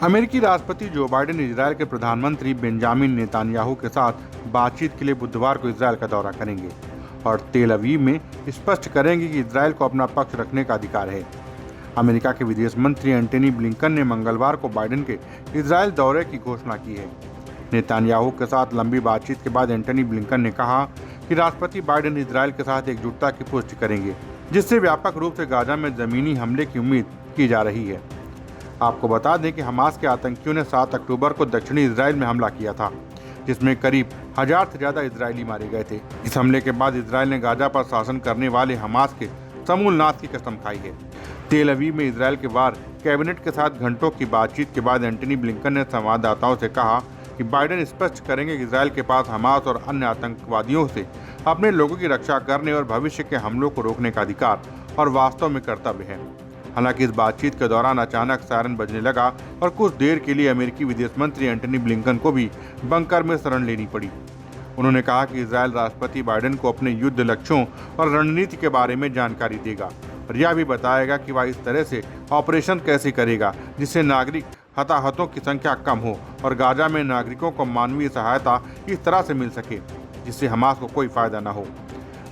अमेरिकी राष्ट्रपति Joe Biden Israel के प्रधानमंत्री बेंजामिन नेतान्याहू के साथ बातचीत के लिए बुधवार को इजरायल का दौरा करेंगे और तेल अवीव में स्पष्ट करेंगे कि इजरायल को अपना पक्ष रखने का अधिकार है। अमेरिका के विदेश मंत्री एंटनी ब्लिंकन ने मंगलवार को बाइडेन के इजरायल दौरे की घोषणा की है। नेतान्याहू के साथ लंबी बातचीत के बाद एंटनी ब्लिंकन ने कहा कि राष्ट्रपति बाइडेन इजरायल के साथ एकजुटता की पुष्टि करेंगे, जिससे व्यापक रूप से गाजा में जमीनी हमले की उम्मीद की जा रही है। आपको बता दें कि हमास के आतंकियों ने 7 अक्टूबर को दक्षिणी इजरायल में हमला किया था, जिसमें करीब 1000 से ज़्यादा इजरायली मारे गए थे। इस हमले के बाद इजरायल ने गाजा पर शासन करने वाले हमास के समूल नाश की कसम खाई है। तेल अवीव में इजरायल के वार कैबिनेट के साथ घंटों की बातचीत के बाद एंटनी ब्लिंकन ने संवाददाताओं से कहा कि बाइडेन स्पष्ट करेंगे कि इजरायल के पास हमास और अन्य आतंकवादियों से अपने लोगों की रक्षा करने और भविष्य के हमलों को रोकने का अधिकार और वास्तव में कर्तव्य है। हालांकि इस बातचीत के दौरान अचानक सायरन बजने लगा और कुछ देर के लिए अमेरिकी विदेश मंत्री एंटनी ब्लिंकन को भी बंकर में शरण लेनी पड़ी। उन्होंने कहा कि इजरायल राष्ट्रपति बाइडेन को अपने युद्ध लक्ष्यों और रणनीति के बारे में जानकारी देगा और यह भी बताएगा कि वह इस तरह से ऑपरेशन कैसे करेगा जिससे नागरिक हताहतों की संख्या कम हो और गाजा में नागरिकों को मानवीय सहायता इस तरह से मिल सके जिससे हमास को कोई फायदा न हो।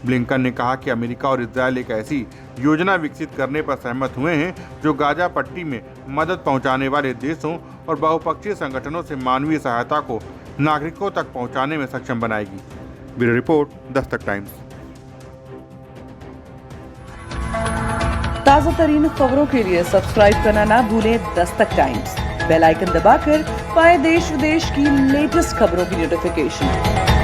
ब्लिंकन ने कहा कि अमेरिका और इजरायल एक ऐसी योजना विकसित करने पर सहमत हुए हैं जो गाजा पट्टी में मदद पहुंचाने वाले देशों और बहुपक्षीय संगठनों से मानवीय सहायता को नागरिकों तक पहुंचाने में सक्षम बनाएगी। Bureau report, Dastak times. ताज़ा तरीन खबरों के लिए सब्सक्राइब करना ना भूलें दस्तक टाइम्स। बेल आइकन दबाकर पाएं देश विदेश की लेटेस्ट खबरों की नोटिफिकेशन।